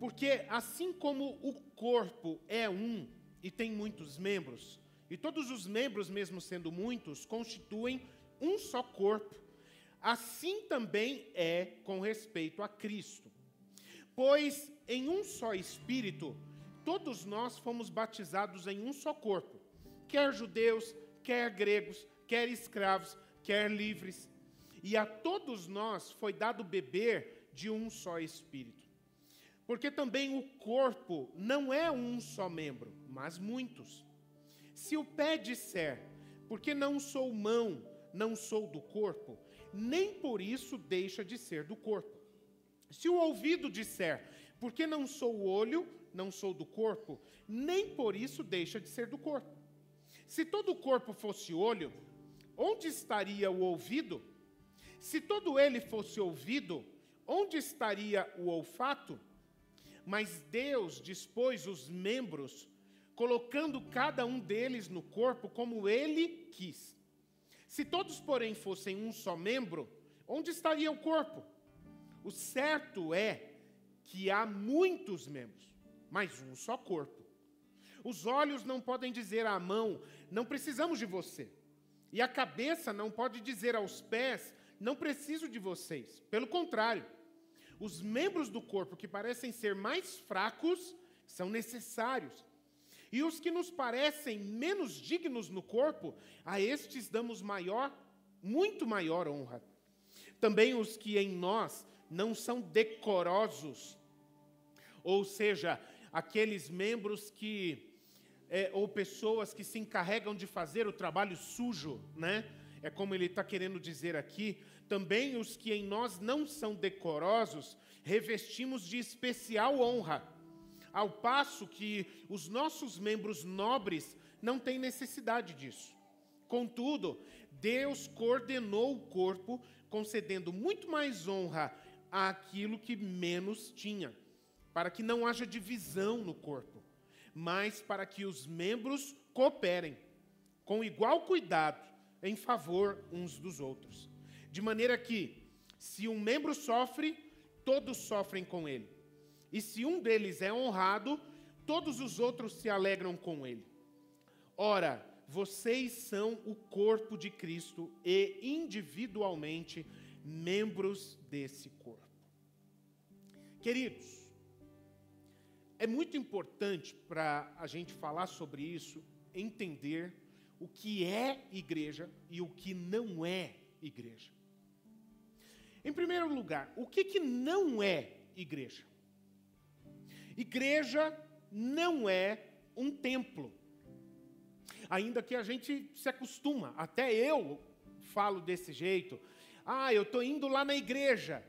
Porque assim como o corpo é um e tem muitos membros, e todos os membros, mesmo sendo muitos, constituem um só corpo, assim também é com respeito a Cristo. Pois em um só Espírito, todos nós fomos batizados em um só corpo, quer judeus, quer gregos, quer escravos, quer livres. E a todos nós foi dado beber de um só Espírito. Porque também o corpo não é um só membro, mas muitos. Se o pé disser, porque não sou mão, não sou do corpo, nem por isso deixa de ser do corpo. Se o ouvido disser, porque não sou olho, não sou do corpo, nem por isso deixa de ser do corpo. Se todo o corpo fosse olho, onde estaria o ouvido? Se todo ele fosse ouvido, onde estaria o olfato? Mas Deus dispôs os membros, colocando cada um deles no corpo como Ele quis. Se todos, porém, fossem um só membro, onde estaria o corpo? O certo é que há muitos membros, mas um só corpo. Os olhos não podem dizer à mão, não precisamos de você. E a cabeça não pode dizer aos pés, não preciso de vocês. Pelo contrário, os membros do corpo que parecem ser mais fracos são necessários. E os que nos parecem menos dignos no corpo, a estes damos muito maior honra. Também os que em nós não são decorosos, ou seja, aqueles membros ou pessoas que se encarregam de fazer o trabalho sujo, né? É como ele está querendo dizer aqui. Também os que em nós não são decorosos, revestimos de especial honra, ao passo que os nossos membros nobres não têm necessidade disso. Contudo, Deus coordenou o corpo, concedendo muito mais honra àquilo que menos tinha, para que não haja divisão no corpo, mas para que os membros cooperem com igual cuidado em favor uns dos outros. De maneira que, se um membro sofre, todos sofrem com ele. E se um deles é honrado, todos os outros se alegram com ele. Ora, vocês são o corpo de Cristo e, individualmente, membros desse corpo. Queridos, é muito importante para a gente falar sobre isso, entender o que é igreja e o que não é igreja. Em primeiro lugar, o que não é igreja? Igreja não é um templo. Ainda que a gente se acostuma, até eu falo desse jeito. Eu estou indo lá na igreja,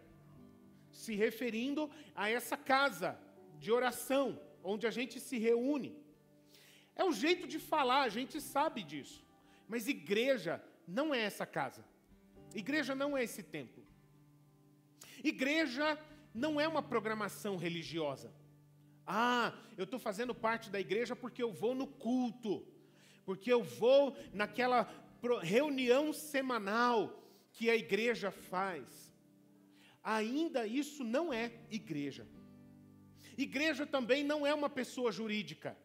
se referindo a essa casa de oração, onde a gente se reúne. É o jeito de falar, a gente sabe disso. Mas igreja não é essa casa. Igreja não é esse templo. Igreja não é uma programação religiosa. Eu estou fazendo parte da igreja porque eu vou no culto, porque eu vou naquela reunião semanal que a igreja faz. Ainda isso não é igreja. Igreja também não é uma pessoa jurídica.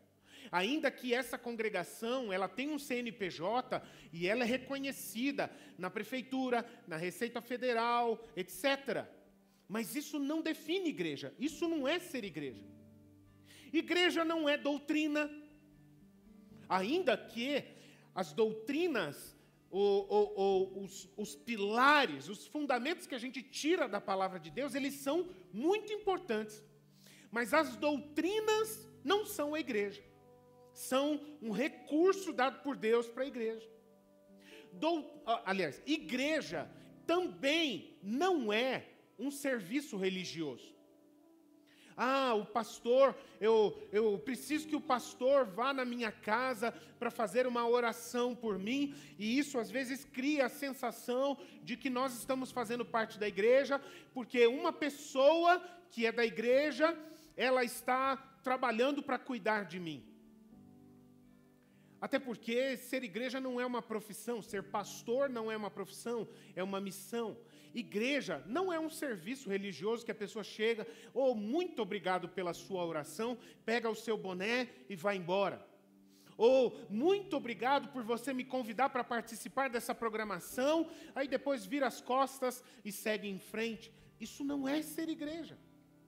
Ainda que essa congregação, ela tem um CNPJ e ela é reconhecida na prefeitura, na Receita Federal, etc. Mas isso não define igreja. Isso não é ser igreja. Igreja não é doutrina. Ainda que as doutrinas, os pilares, os fundamentos que a gente tira da palavra de Deus, eles são muito importantes. Mas as doutrinas não são a igreja. São um recurso dado por Deus para a igreja. Igreja também não é um serviço religioso. O pastor, eu preciso que o pastor vá na minha casa para fazer uma oração por mim, e isso às vezes cria a sensação de que nós estamos fazendo parte da igreja, porque uma pessoa que é da igreja, ela está trabalhando para cuidar de mim. Até porque ser igreja não é uma profissão, ser pastor não é uma profissão, é uma missão. igreja não é um serviço religioso que a pessoa chega, muito obrigado pela sua oração, pega o seu boné e vai embora. Muito obrigado por você me convidar para participar dessa programação, aí depois vira as costas e segue em frente. Isso não é ser igreja.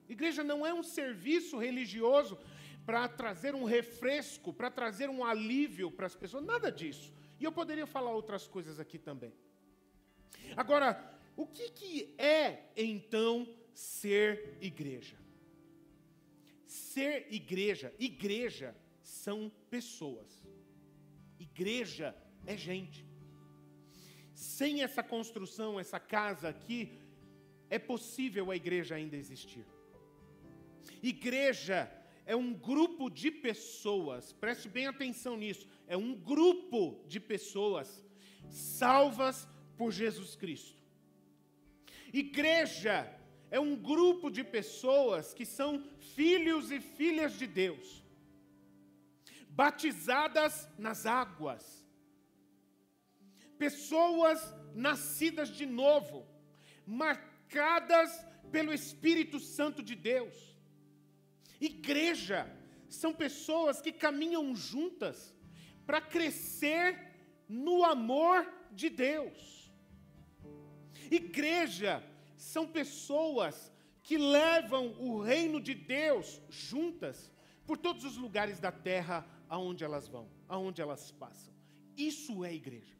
Igreja não é um serviço religioso para trazer um refresco, para trazer um alívio para as pessoas, nada disso. E eu poderia falar outras coisas aqui também. Agora, o que é, então, ser igreja? Ser igreja são pessoas. Igreja é gente. Sem essa construção, essa casa aqui, é possível a igreja ainda existir. Igreja é um grupo de pessoas, preste bem atenção nisso, é um grupo de pessoas salvas por Jesus Cristo. Igreja é um grupo de pessoas que são filhos e filhas de Deus, batizadas nas águas, pessoas nascidas de novo, marcadas pelo Espírito Santo de Deus. Igreja são pessoas que caminham juntas para crescer no amor de Deus. Igreja são pessoas que levam o reino de Deus juntas por todos os lugares da terra aonde elas vão, aonde elas passam. Isso é igreja.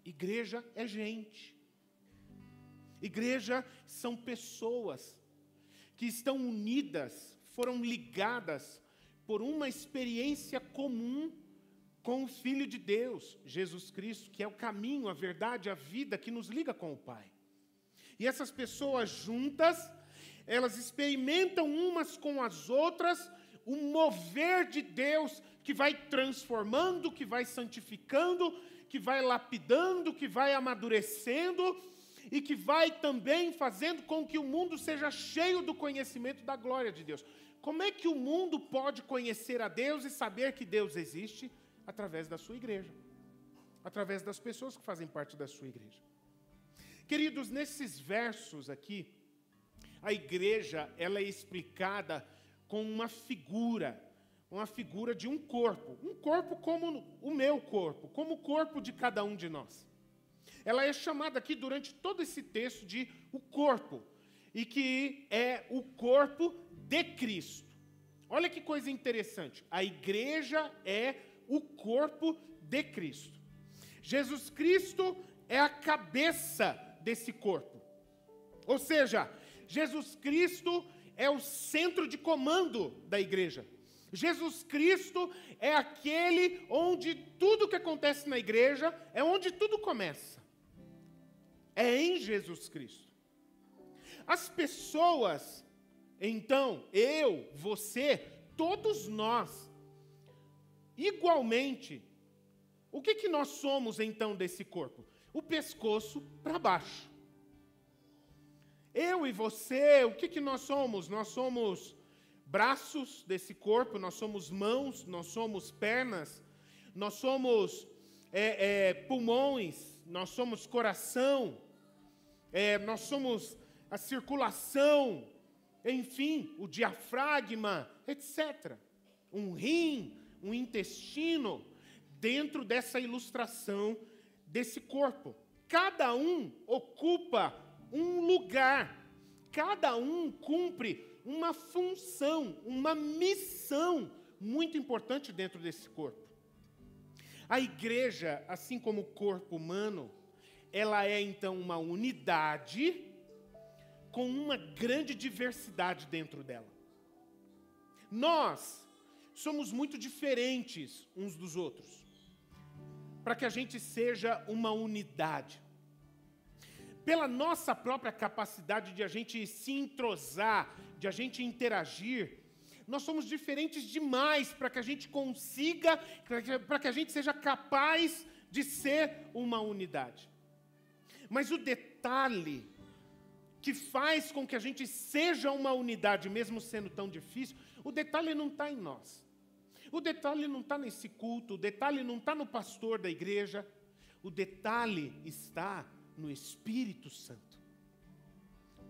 Igreja é gente. Igreja são pessoas que estão unidas, foram ligadas por uma experiência comum com o Filho de Deus, Jesus Cristo, que é o caminho, a verdade, a vida que nos liga com o Pai. E essas pessoas juntas, elas experimentam umas com as outras o mover de Deus que vai transformando, que vai santificando, que vai lapidando, que vai amadurecendo e que vai também fazendo com que o mundo seja cheio do conhecimento da glória de Deus. Como é que o mundo pode conhecer a Deus e saber que Deus existe? Através da sua igreja, através das pessoas que fazem parte da sua igreja. Queridos, nesses versos aqui, a igreja, ela é explicada com uma figura de um corpo como o meu corpo, como o corpo de cada um de nós. Ela é chamada aqui durante todo esse texto de o corpo, e que é o corpo de Cristo. Olha que coisa interessante, a igreja é o corpo de Cristo. Jesus Cristo é a cabeça desse corpo. Ou seja, Jesus Cristo é o centro de comando da igreja. Jesus Cristo é aquele onde tudo que acontece na igreja é onde tudo começa. É em Jesus Cristo. As pessoas, então, eu, você, todos nós, igualmente, o que nós somos então desse corpo? O pescoço para baixo. Eu e você, o que nós somos? Nós somos braços desse corpo, nós somos mãos, nós somos pernas, nós somos pulmões, nós somos coração, nós somos a circulação, enfim, o diafragma, etc. Um rim, um intestino, dentro dessa ilustração desse corpo. Cada um ocupa um lugar, cada um cumpre uma função, uma missão muito importante dentro desse corpo. A igreja, assim como o corpo humano, ela é então uma unidade com uma grande diversidade dentro dela. Nós somos muito diferentes uns dos outros, para que a gente seja uma unidade. Pela nossa própria capacidade de a gente se entrosar, de a gente interagir, nós somos diferentes demais para que a gente consiga, para que a gente seja capaz de ser uma unidade. Mas o detalhe que faz com que a gente seja uma unidade, mesmo sendo tão difícil, o detalhe não está em nós. O detalhe não está nesse culto, o detalhe não está no pastor da igreja, o detalhe está no Espírito Santo.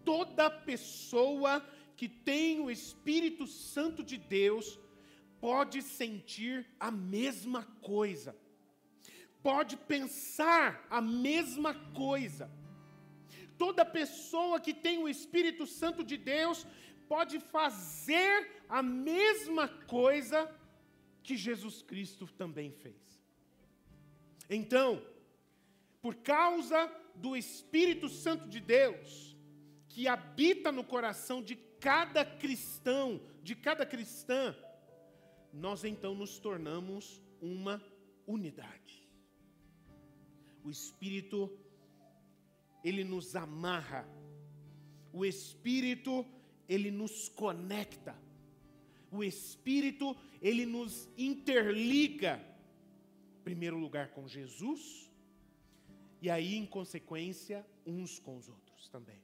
Toda pessoa que tem o Espírito Santo de Deus pode sentir a mesma coisa, pode pensar a mesma coisa. Toda pessoa que tem o Espírito Santo de Deus pode fazer a mesma coisa que Jesus Cristo também fez. Então, por causa do Espírito Santo de Deus, que habita no coração de cada cristão, de cada cristã, nós então nos tornamos uma unidade. O Espírito, ele nos amarra. O Espírito, ele nos conecta. O Espírito, ele nos interliga, em primeiro lugar com Jesus, e aí, em consequência, uns com os outros também.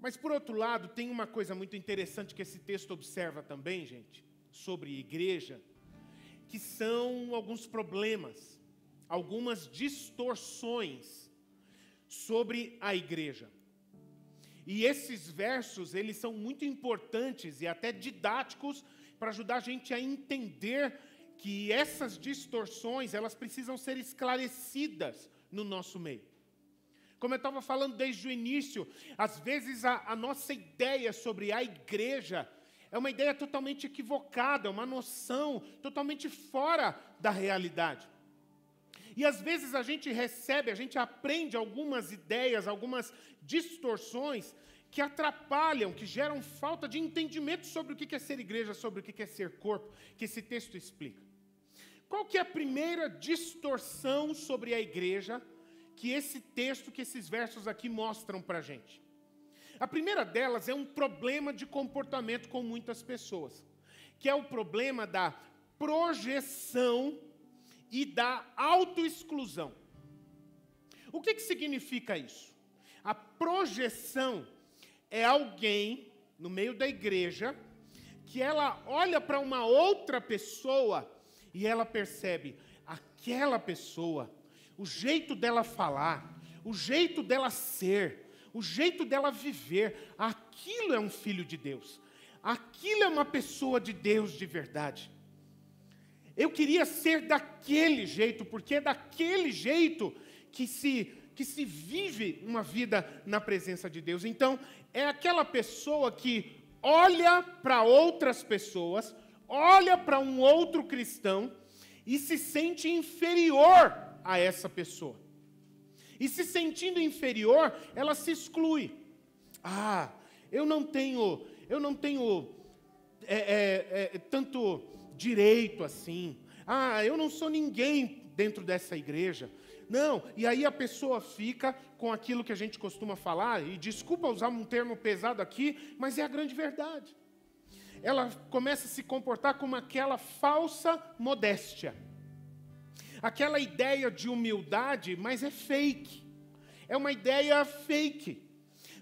Mas, por outro lado, tem uma coisa muito interessante que esse texto observa também, gente, sobre igreja, que são alguns problemas, algumas distorções sobre a igreja. E esses versos, eles são muito importantes e até didáticos para ajudar a gente a entender que essas distorções, elas precisam ser esclarecidas no nosso meio. Como eu estava falando desde o início, às vezes a nossa ideia sobre a igreja é uma ideia totalmente equivocada, uma noção totalmente fora da realidade. E às vezes a gente aprende algumas ideias, algumas distorções que atrapalham, que geram falta de entendimento sobre o que é ser igreja, sobre o que é ser corpo, que esse texto explica. Qual que é a primeira distorção sobre a igreja que esse texto, que esses versos aqui mostram para a gente? A primeira delas é um problema de comportamento com muitas pessoas, que é o problema da projeção e da autoexclusão. O que significa isso? A projeção é alguém no meio da igreja que ela olha para uma outra pessoa e ela percebe aquela pessoa, o jeito dela falar, o jeito dela ser, o jeito dela viver, aquilo é um filho de Deus, aquilo é uma pessoa de Deus de verdade. Eu queria ser daquele jeito, porque é daquele jeito que se vive uma vida na presença de Deus. Então, é aquela pessoa que olha para outras pessoas, olha para um outro cristão e se sente inferior a essa pessoa. E se sentindo inferior, ela se exclui. Eu não tenho tanto direito assim. Eu não sou ninguém dentro dessa igreja. Não, e aí a pessoa fica com aquilo que a gente costuma falar, e desculpa usar um termo pesado aqui, mas é a grande verdade. Ela começa a se comportar como aquela falsa modéstia. Aquela ideia de humildade, mas é fake. É uma ideia fake.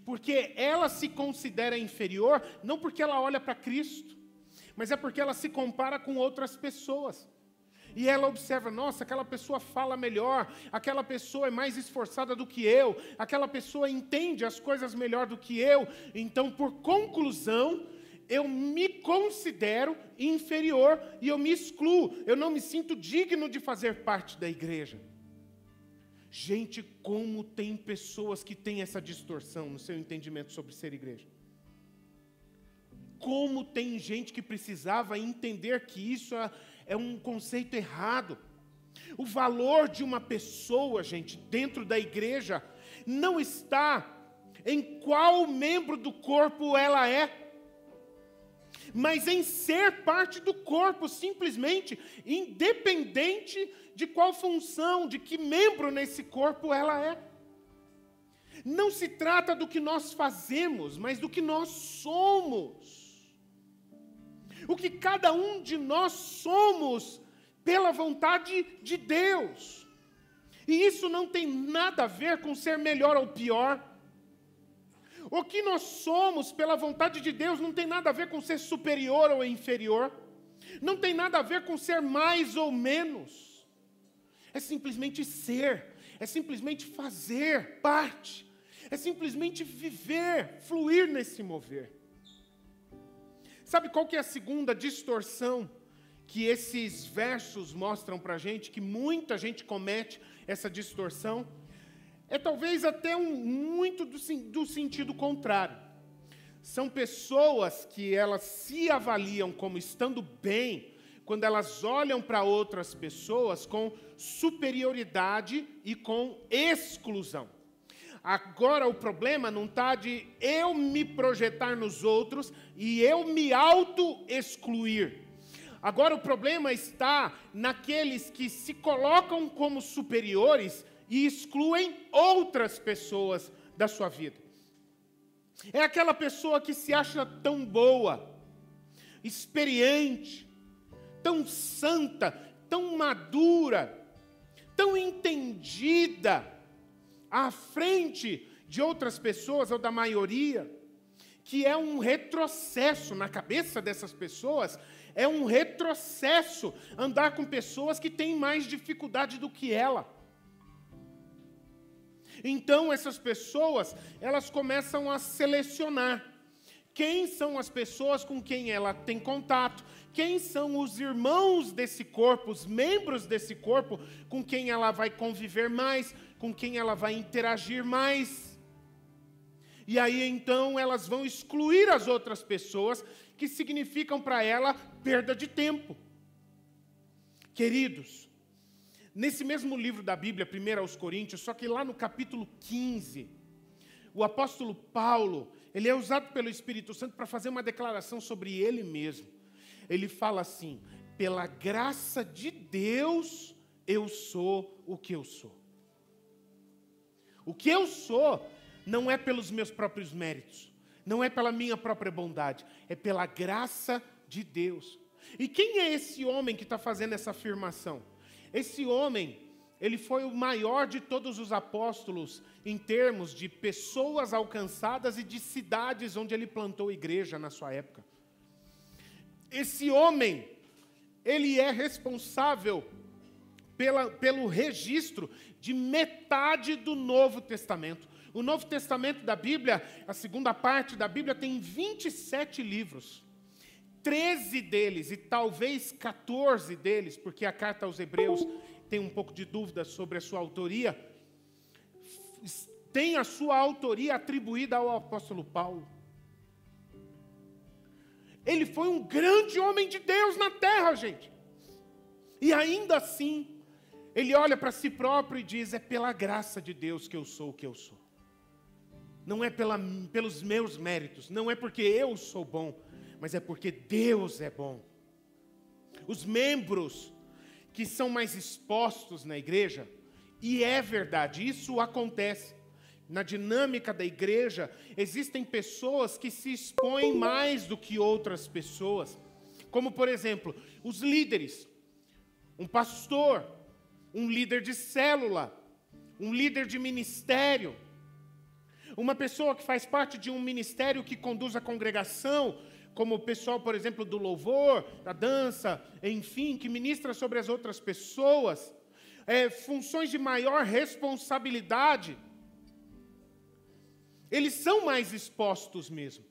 Porque ela se considera inferior, não porque ela olha para Cristo, mas é porque ela se compara com outras pessoas. E ela observa, nossa, aquela pessoa fala melhor, aquela pessoa é mais esforçada do que eu, aquela pessoa entende as coisas melhor do que eu. Então, por conclusão, eu me considero inferior e eu me excluo. Eu não me sinto digno de fazer parte da igreja. Gente, como tem pessoas que têm essa distorção no seu entendimento sobre ser igreja. Como tem gente que precisava entender que isso é um conceito errado. O valor de uma pessoa, gente, dentro da igreja, não está em qual membro do corpo ela é, mas em ser parte do corpo, simplesmente, independente de qual função, de que membro nesse corpo ela é. Não se trata do que nós fazemos, mas do que nós somos. O que cada um de nós somos pela vontade de Deus. E isso não tem nada a ver com ser melhor ou pior. O que nós somos pela vontade de Deus não tem nada a ver com ser superior ou inferior. Não tem nada a ver com ser mais ou menos. É simplesmente ser. é simplesmente fazer parte, é simplesmente viver, fluir nesse mover. Sabe qual que é a segunda distorção que esses versos mostram para a gente, que muita gente comete essa distorção? É talvez até muito do sentido contrário. São pessoas que elas se avaliam como estando bem, quando elas olham para outras pessoas com superioridade e com exclusão. Agora o problema não está de eu me projetar nos outros e eu me auto-excluir. Agora o problema está naqueles que se colocam como superiores e excluem outras pessoas da sua vida. É aquela pessoa que se acha tão boa, experiente, tão santa, tão madura, tão entendida, à frente de outras pessoas, ou da maioria, que é um retrocesso na cabeça dessas pessoas, é um retrocesso andar com pessoas que têm mais dificuldade do que ela. Então, essas pessoas, elas começam a selecionar quem são as pessoas com quem ela tem contato, quem são os irmãos desse corpo, os membros desse corpo, com quem ela vai conviver mais, com quem ela vai interagir mais. E aí, então, elas vão excluir as outras pessoas, que significam para ela perda de tempo. Queridos, nesse mesmo livro da Bíblia, 1 aos Coríntios, só que lá no capítulo 15, o apóstolo Paulo, ele é usado pelo Espírito Santo para fazer uma declaração sobre ele mesmo. Ele fala assim: pela graça de Deus, eu sou o que eu sou. O que eu sou não é pelos meus próprios méritos, não é pela minha própria bondade, é pela graça de Deus. E quem é esse homem que está fazendo essa afirmação? Esse homem, ele foi o maior de todos os apóstolos em termos de pessoas alcançadas e de cidades onde ele plantou igreja na sua época. Esse homem, ele é responsável pelo registro de metade do Novo Testamento. O Novo Testamento da Bíblia, a segunda parte da Bíblia, tem 27 livros. 13 deles, e talvez 14 deles, porque a carta aos Hebreus tem um pouco de dúvida sobre a sua autoria, tem a sua autoria atribuída ao apóstolo Paulo. Ele foi um grande homem de Deus na terra, gente. E ainda assim, ele olha para si próprio e diz: é pela graça de Deus que eu sou o que eu sou. Não é pelos meus méritos, não é porque eu sou bom, mas é porque Deus é bom. Os membros que são mais expostos na igreja, e é verdade, isso acontece. Na dinâmica da igreja, existem pessoas que se expõem mais do que outras pessoas. Como, por exemplo, os líderes. Um pastor, um líder de célula, um líder de ministério. Uma pessoa que faz parte de um ministério que conduz a congregação, como o pessoal, por exemplo, do louvor, da dança, enfim, que ministra sobre as outras pessoas. Funções de maior responsabilidade. Eles são mais expostos mesmo.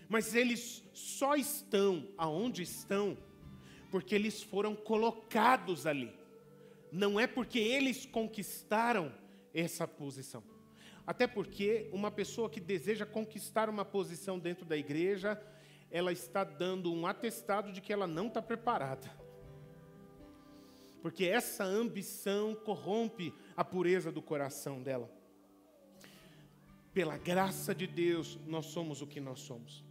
Mas eles só estão aonde estão porque eles foram colocados ali. Não é porque eles conquistaram essa posição. Até porque uma pessoa que deseja conquistar uma posição dentro da igreja, ela está dando um atestado de que ela não está preparada. Porque essa ambição corrompe a pureza do coração dela. Pela graça de Deus, nós somos o que nós somos.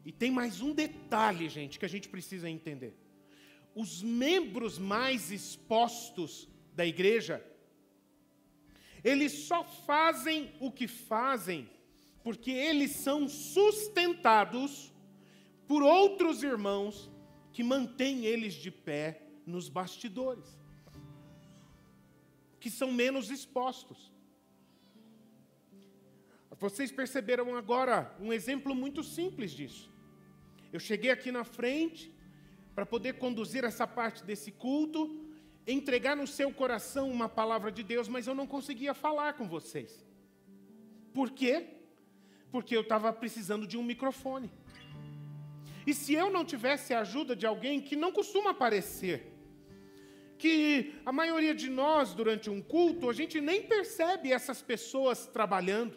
E tem mais um detalhe, gente, que a gente precisa entender. Os membros mais expostos da igreja, eles só fazem o que fazem porque eles são sustentados por outros irmãos que mantêm eles de pé nos bastidores, que são menos expostos. Vocês perceberam agora um exemplo muito simples disso. Eu cheguei aqui na frente para poder conduzir essa parte desse culto entregar no seu coração uma palavra de Deus, mas eu não conseguia falar com vocês. Por quê? Porque eu estava precisando de um microfone. E se eu não tivesse a ajuda de alguém que não costuma aparecer, que a maioria de nós, durante um culto, a gente nem percebe essas pessoas trabalhando,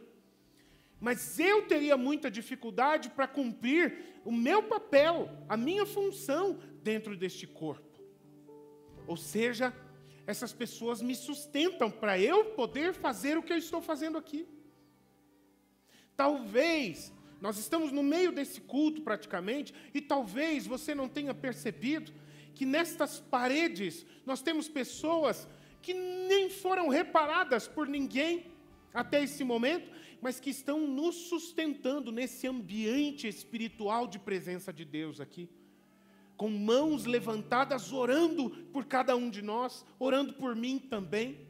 mas eu teria muita dificuldade para cumprir o meu papel, a minha função dentro deste corpo. Ou seja, essas pessoas me sustentam para eu poder fazer o que eu estou fazendo aqui. Talvez, nós estamos no meio desse culto praticamente, e talvez você não tenha percebido que nestas paredes nós temos pessoas que nem foram reparadas por ninguém até esse momento, mas que estão nos sustentando nesse ambiente espiritual de presença de Deus aqui, com mãos levantadas, orando por cada um de nós, orando por mim também.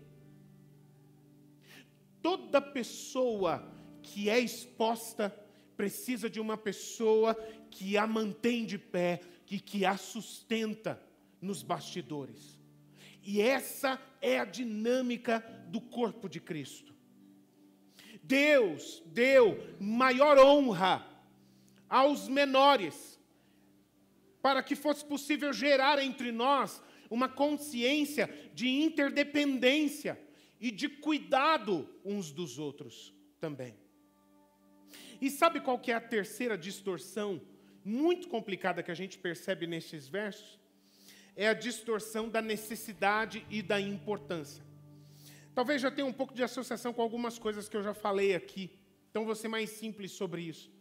Toda pessoa que é exposta precisa de uma pessoa que a mantém de pé, que a sustenta nos bastidores. E essa é a dinâmica do corpo de Cristo. Deus deu maior honra aos menores, para que fosse possível gerar entre nós uma consciência de interdependência e de cuidado uns dos outros também. E sabe qual que é a terceira distorção muito complicada que a gente percebe nesses versos? É a distorção da necessidade e da importância. Talvez já tenha um pouco de associação com algumas coisas que eu já falei aqui, então vou ser mais simples sobre isso.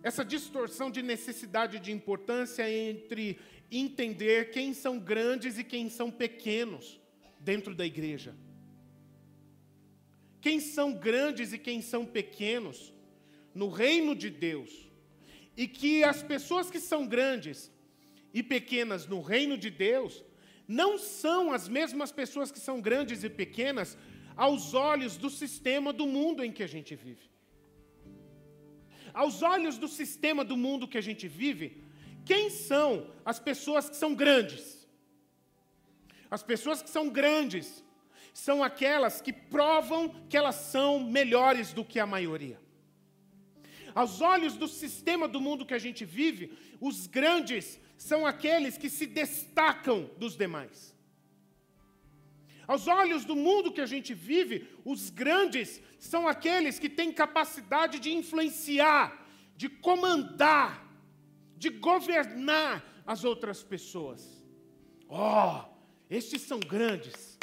Essa distorção de necessidade e de importância entre entender quem são grandes e quem são pequenos dentro da igreja. Quem são grandes e quem são pequenos no reino de Deus. E que as pessoas que são grandes e pequenas no reino de Deus não são as mesmas pessoas que são grandes e pequenas aos olhos do sistema do mundo em que a gente vive. Aos olhos do sistema do mundo que a gente vive, quem são as pessoas que são grandes? As pessoas que são grandes são aquelas que provam que elas são melhores do que a maioria. Aos olhos do sistema do mundo que a gente vive, os grandes são aqueles que se destacam dos demais. Aos olhos do mundo que a gente vive, os grandes são aqueles que têm capacidade de influenciar, de comandar, de governar as outras pessoas. Estes são grandes.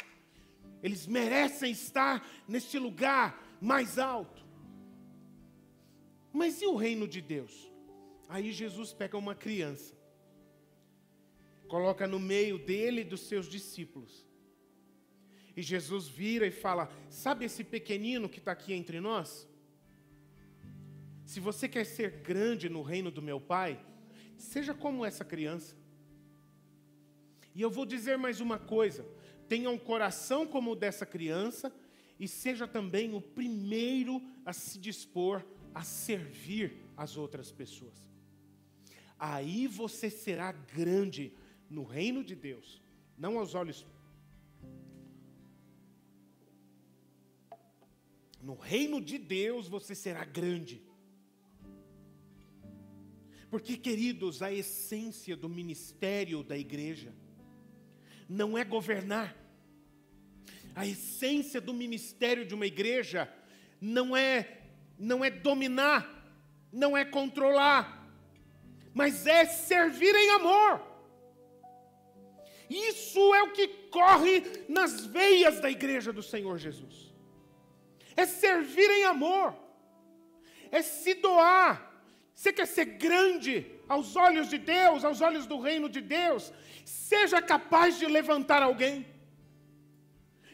Eles merecem estar neste lugar mais alto. Mas e o reino de Deus? Aí Jesus pega uma criança, coloca no meio dele e dos seus discípulos. E Jesus vira e fala: sabe esse pequenino que está aqui entre nós? Se você quer ser grande no reino do meu Pai, seja como essa criança. E eu vou dizer mais uma coisa: tenha um coração como o dessa criança e seja também o primeiro a se dispor a servir as outras pessoas. Aí você será grande no reino de Deus, não aos olhos. No reino de Deus você será grande. Porque, queridos, a essência do ministério da igreja não é governar. A essência do ministério de uma igreja não é dominar, não é controlar, mas é servir em amor. Isso é o que corre nas veias da igreja do Senhor Jesus. É servir em amor, é se doar. Você quer ser grande aos olhos de Deus, aos olhos do reino de Deus? Seja capaz de levantar alguém.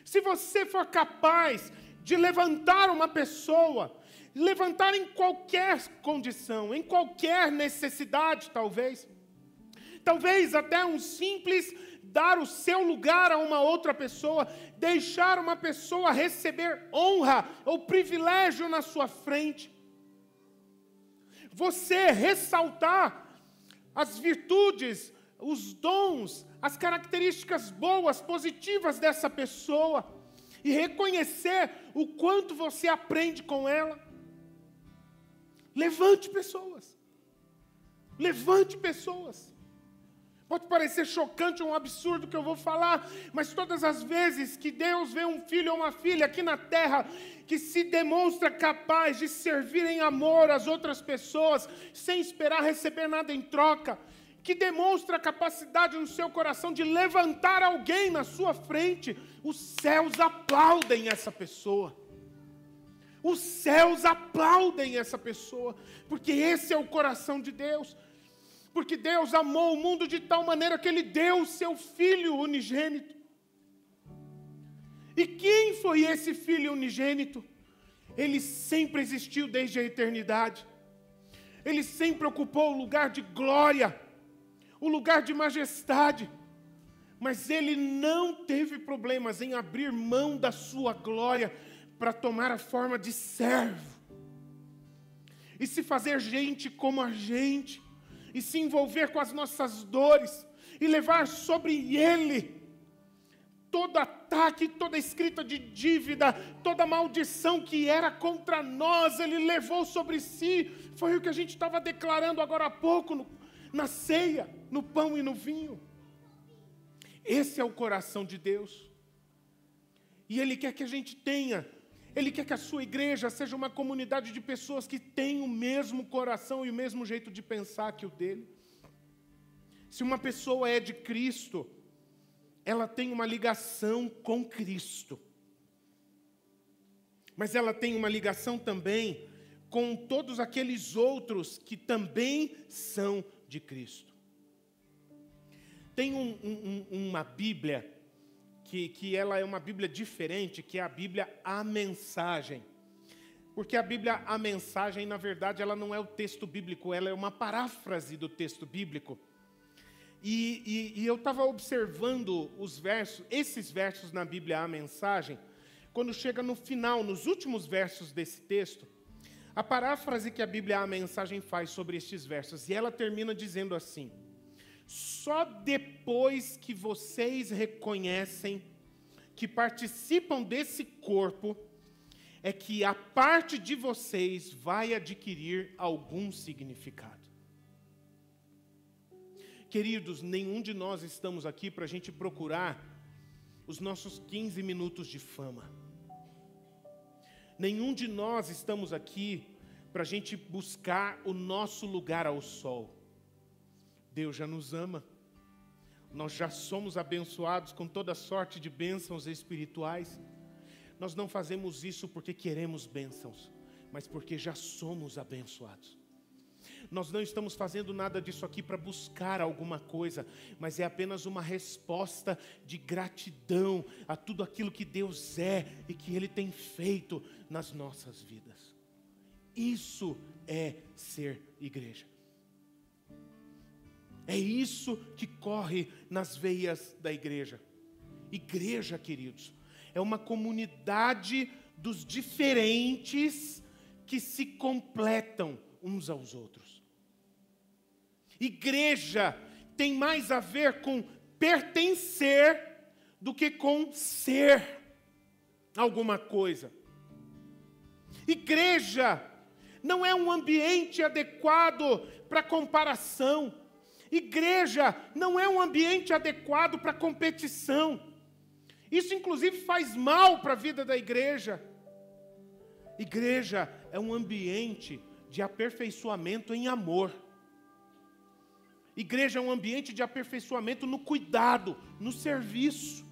Se você for capaz de levantar uma pessoa, levantar em qualquer condição, em qualquer necessidade, talvez até um simples dar o seu lugar a uma outra pessoa, deixar uma pessoa receber honra ou privilégio na sua frente. Você ressaltar as virtudes, os dons, as características boas, positivas dessa pessoa e reconhecer o quanto você aprende com ela. Levante pessoas. Levante pessoas. Pode parecer chocante ou um absurdo que eu vou falar, mas todas as vezes que Deus vê um filho ou uma filha aqui na terra que se demonstra capaz de servir em amor às outras pessoas, sem esperar receber nada em troca, que demonstra a capacidade no seu coração de levantar alguém na sua frente, os céus aplaudem essa pessoa. Os céus aplaudem essa pessoa, porque esse é o coração de Deus. Porque Deus amou o mundo de tal maneira que Ele deu o seu Filho unigênito. E quem foi esse Filho unigênito? Ele sempre existiu desde a eternidade. Ele sempre ocupou o lugar de glória, o lugar de majestade. Mas Ele não teve problemas em abrir mão da sua glória para tomar a forma de servo. E se fazer gente como a gente. E se envolver com as nossas dores, e levar sobre Ele todo ataque, toda escrita de dívida, toda maldição que era contra nós, Ele levou sobre si. Foi o que a gente estava declarando agora há pouco, na ceia, no pão e no vinho. Esse é o coração de Deus. E Ele quer que a gente tenha, Ele quer que a sua igreja seja uma comunidade de pessoas que têm o mesmo coração e o mesmo jeito de pensar que o dele. Se uma pessoa é de Cristo, ela tem uma ligação com Cristo. Mas ela tem uma ligação também com todos aqueles outros que também são de Cristo. Tem uma Bíblia que ela é uma Bíblia diferente, que é a Bíblia A Mensagem. Porque a Bíblia A Mensagem, na verdade, ela não é o texto bíblico, ela é uma paráfrase do texto bíblico. E eu estava observando esses versos na Bíblia A Mensagem, quando chega no final, nos últimos versos desse texto, a paráfrase que a Bíblia A Mensagem faz sobre estes versos, e ela termina dizendo assim: só depois que vocês reconhecem que participam desse corpo, é que a parte de vocês vai adquirir algum significado. Queridos, nenhum de nós estamos aqui para a gente procurar os nossos 15 minutos de fama. Nenhum de nós estamos aqui para a gente buscar o nosso lugar ao sol. Deus já nos ama. Nós já somos abençoados com toda sorte de bênçãos espirituais. Nós não fazemos isso porque queremos bênçãos, mas porque já somos abençoados. Nós não estamos fazendo nada disso aqui para buscar alguma coisa, mas é apenas uma resposta de gratidão a tudo aquilo que Deus é e que Ele tem feito nas nossas vidas. Isso é ser igreja. É isso que corre nas veias da igreja. Igreja, queridos, é uma comunidade dos diferentes que se completam uns aos outros. Igreja tem mais a ver com pertencer do que com ser alguma coisa. Igreja não é um ambiente adequado para comparação. Igreja não é um ambiente adequado para competição. Isso, inclusive, faz mal para a vida da igreja. Igreja é um ambiente de aperfeiçoamento em amor. Igreja é um ambiente de aperfeiçoamento no cuidado, no serviço.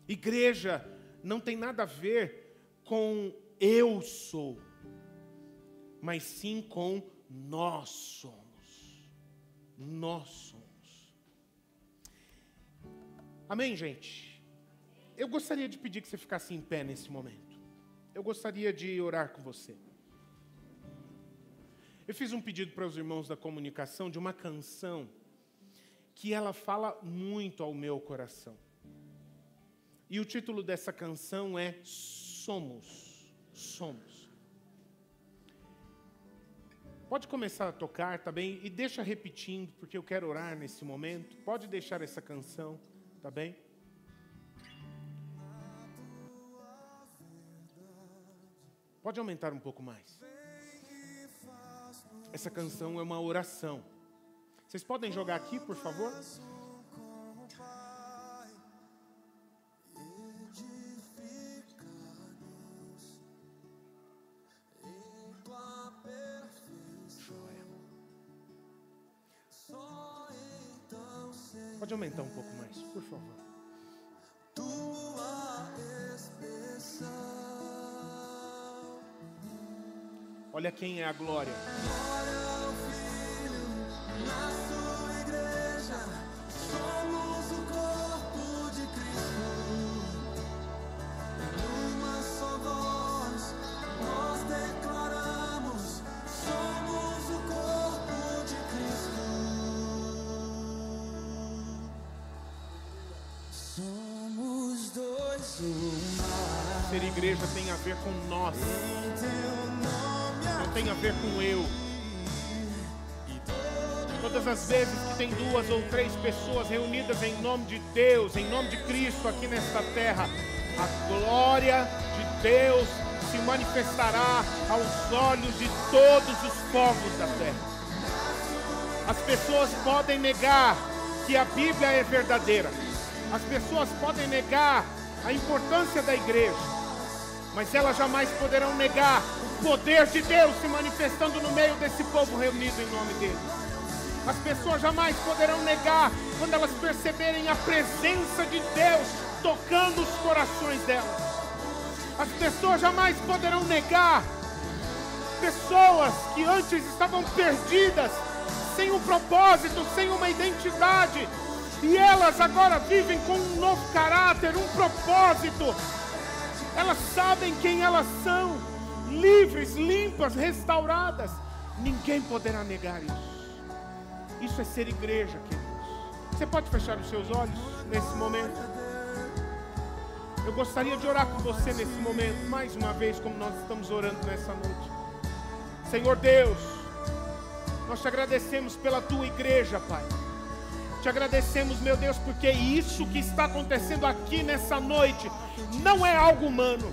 Igreja não tem nada a ver com eu sou, mas sim com nós somos. Nós somos. Amém, gente? Eu gostaria de pedir que você ficasse em pé nesse momento. Eu gostaria de orar com você. Eu fiz um pedido para os irmãos da comunicação de uma canção que ela fala muito ao meu coração. E o título dessa canção é Somos. Somos. Pode começar a tocar, tá bem? E deixa repetindo, porque eu quero orar nesse momento. Pode deixar essa canção, tá bem? Pode aumentar um pouco mais. Essa canção é uma oração. Vocês podem jogar aqui, por favor? Pode aumentar um pouco mais, por favor. Olha quem é a glória. Glória ao Filho, na sua igreja, somos o corpo de Cristo. Numa só voz, nós declaramos, somos o corpo de Cristo. Somos dois, uma. Ser igreja tem a ver com nós. Não tem a ver com eu. Todas as vezes que tem 2 ou 3 pessoas reunidas em nome de Deus, em nome de Cristo aqui nesta terra, a glória de Deus se manifestará aos olhos de todos os povos da terra. As pessoas podem negar que a Bíblia é verdadeira. As pessoas podem negar a importância da igreja, mas elas jamais poderão negar o poder de Deus se manifestando no meio desse povo reunido em nome dele. As pessoas jamais poderão negar quando elas perceberem a presença de Deus tocando os corações delas. As pessoas jamais poderão negar pessoas que antes estavam perdidas, sem um propósito, sem uma identidade, e elas agora vivem com um novo caráter, um propósito. Elas sabem quem elas são, livres, limpas, restauradas. Ninguém poderá negar isso. Isso é ser igreja, queridos. Você pode fechar os seus olhos nesse momento? Eu gostaria de orar com você nesse momento, mais uma vez, como nós estamos orando nessa noite. Senhor Deus, nós te agradecemos pela tua igreja, Pai. Te agradecemos, meu Deus, porque isso que está acontecendo aqui nessa noite não é algo humano,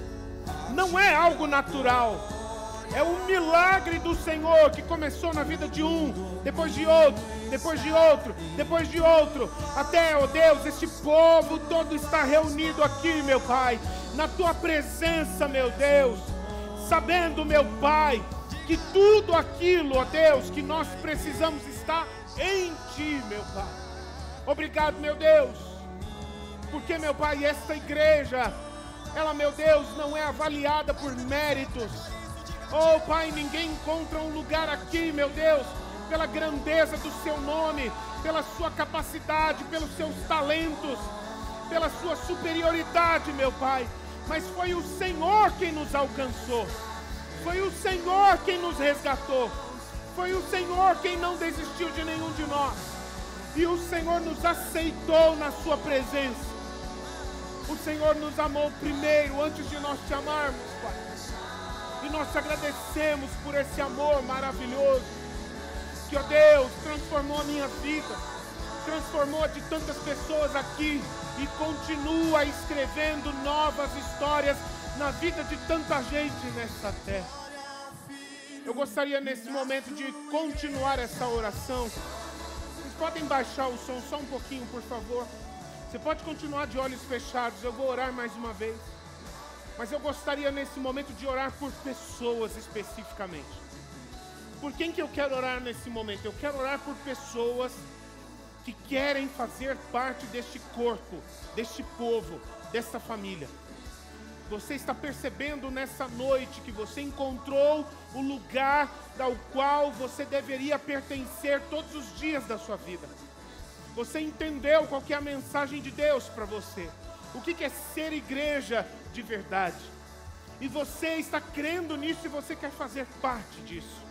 não é algo natural. É um milagre do Senhor que começou na vida de um, depois de outro, depois de outro, depois de outro, até, ó Deus, este povo todo está reunido aqui, meu Pai, na tua presença, meu Deus, sabendo, meu Pai, que tudo aquilo, ó Deus, que nós precisamos está em Ti, meu Pai. Obrigado, meu Deus, porque, meu Pai, esta igreja, ela, meu Deus, não é avaliada por méritos. Oh, Pai, ninguém encontra um lugar aqui, meu Deus, pela grandeza do Seu nome, pela Sua capacidade, pelos Seus talentos, pela Sua superioridade, meu Pai. Mas foi o Senhor quem nos alcançou, foi o Senhor quem nos resgatou, foi o Senhor quem não desistiu de nenhum de nós. E o Senhor nos aceitou na Sua presença. O Senhor nos amou primeiro, antes de nós te amarmos, Pai. E nós te agradecemos por esse amor maravilhoso, que, ó Deus, transformou a minha vida, transformou a de tantas pessoas aqui, e continua escrevendo novas histórias na vida de tanta gente nessa terra. Eu gostaria nesse momento de continuar essa oração. Vocês podem baixar o som só um pouquinho, por favor? Você pode continuar de olhos fechados, eu vou orar mais uma vez. Mas eu gostaria nesse momento de orar por pessoas especificamente. Por quem que eu quero orar nesse momento? Eu quero orar por pessoas que querem fazer parte deste corpo, deste povo, desta família. Você está percebendo nessa noite que você encontrou o lugar ao qual você deveria pertencer todos os dias da sua vida. Você entendeu qual que é a mensagem de Deus para você. O que é ser igreja de verdade. E você está crendo nisso e você quer fazer parte disso.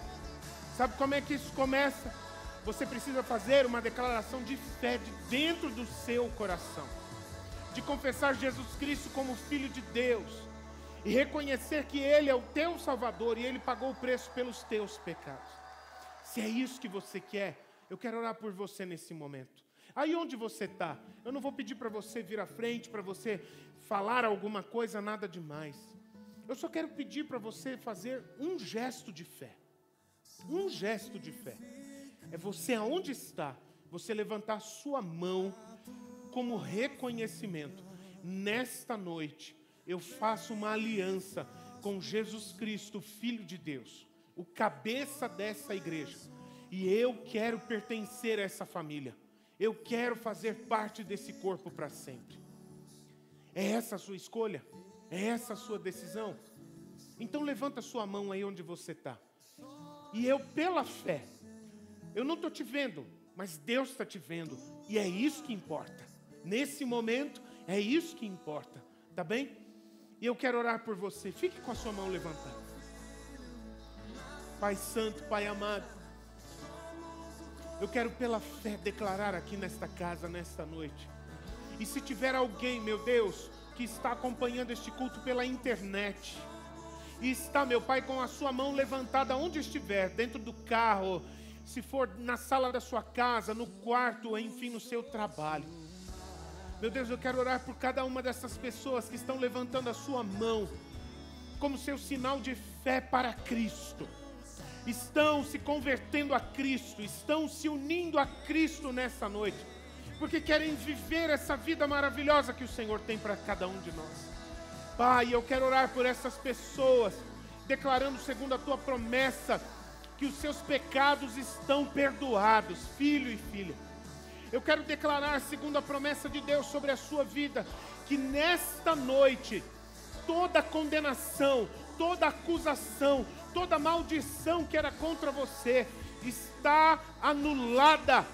Sabe como é que isso começa? Você precisa fazer uma declaração de fé de dentro do seu coração. De confessar Jesus Cristo como Filho de Deus. E reconhecer que Ele é o teu Salvador e Ele pagou o preço pelos teus pecados. Se é isso que você quer, eu quero orar por você nesse momento. Aí onde você está, eu não vou pedir para você vir à frente, para você falar alguma coisa, nada demais. Eu só quero pedir para você fazer um gesto de fé. Um gesto de fé. É você aonde está, você levantar a sua mão como reconhecimento. Nesta noite, eu faço uma aliança com Jesus Cristo, Filho de Deus, o cabeça dessa igreja. E eu quero pertencer a essa família. Eu quero fazer parte desse corpo para sempre. É essa a sua escolha? É essa a sua decisão? Então levanta a sua mão aí onde você está. E eu, pela fé, eu não estou te vendo, mas Deus está te vendo. E é isso que importa. Nesse momento, é isso que importa. Tá bem? E eu quero orar por você. Fique com a sua mão levantada. Pai Santo, Pai amado, eu quero pela fé declarar aqui nesta casa, nesta noite. E se tiver alguém, meu Deus, que está acompanhando este culto pela internet, e está, meu Pai, com a sua mão levantada onde estiver, dentro do carro, se for na sala da sua casa, no quarto, enfim, no seu trabalho. Meu Deus, eu quero orar por cada uma dessas pessoas que estão levantando a sua mão como seu sinal de fé para Cristo. Estão se convertendo a Cristo, estão se unindo a Cristo nessa noite, porque querem viver essa vida maravilhosa que o Senhor tem para cada um de nós. Pai, eu quero orar por essas pessoas, declarando segundo a Tua promessa, que os seus pecados estão perdoados, filho e filha. Eu quero declarar, segundo a promessa de Deus sobre a sua vida, que nesta noite, toda condenação, toda acusação, toda maldição que era contra você, está anulada.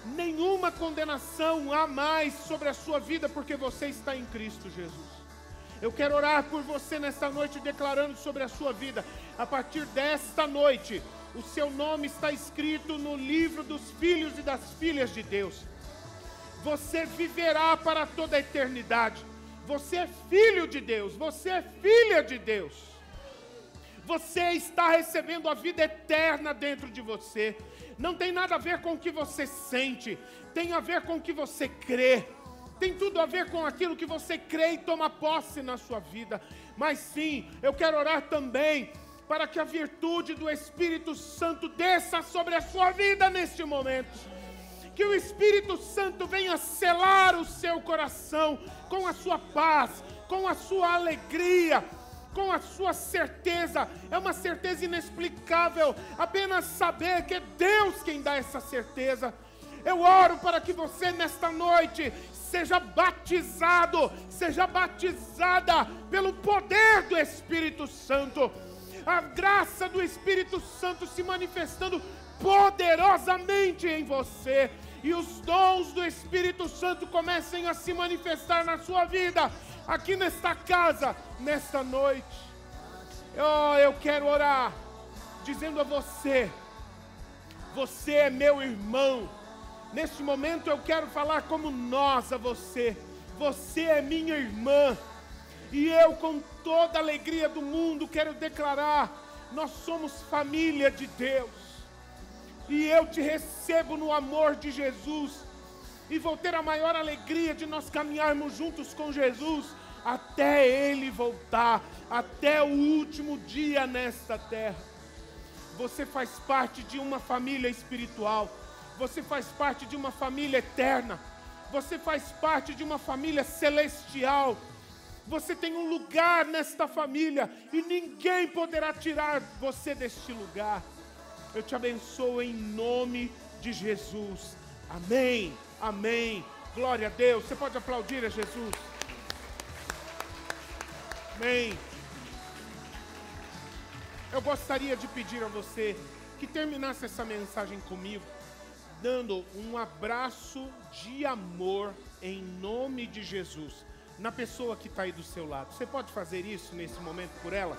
Nenhuma condenação há mais sobre a sua vida, porque você está em Cristo Jesus. Eu quero orar por você nesta noite, declarando sobre a sua vida. A partir desta noite, o seu nome está escrito no livro dos filhos e das filhas de Deus. Você viverá para toda a eternidade. Você é filho de Deus, você é filha de Deus. Você está recebendo a vida eterna dentro de você. Não tem nada a ver com o que você sente, tem a ver com o que você crê. Tem tudo a ver com aquilo que você crê e toma posse na sua vida. Mas sim, eu quero orar também para que a virtude do Espírito Santo desça sobre a sua vida neste momento. Que o Espírito Santo venha selar o seu coração com a sua paz, com a sua alegria, com a sua certeza. É uma certeza inexplicável, apenas saber que é Deus quem dá essa certeza. Eu oro para que você nesta noite seja batizado, seja batizada pelo poder do Espírito Santo. A graça do Espírito Santo se manifestando poderosamente em você. E os dons do Espírito Santo comecem a se manifestar na sua vida, aqui nesta casa, nesta noite. Eu quero orar, dizendo a você, você é meu irmão. Neste momento eu quero falar como nós a você. Você é minha irmã. E eu, com toda a alegria do mundo, quero declarar: nós somos família de Deus. E eu te recebo no amor de Jesus. E vou ter a maior alegria de nós caminharmos juntos com Jesus até Ele voltar, até o último dia nesta terra. Você faz parte de uma família espiritual. Você faz parte de uma família eterna. Você faz parte de uma família celestial. Você tem um lugar nesta família e ninguém poderá tirar você deste lugar. Eu te abençoo em nome de Jesus. Amém, amém. Glória a Deus. Você pode aplaudir a Jesus. Amém. Eu gostaria de pedir a você que terminasse essa mensagem comigo, dando um abraço de amor em nome de Jesus na pessoa que está aí do seu lado. Você pode fazer isso nesse momento por ela?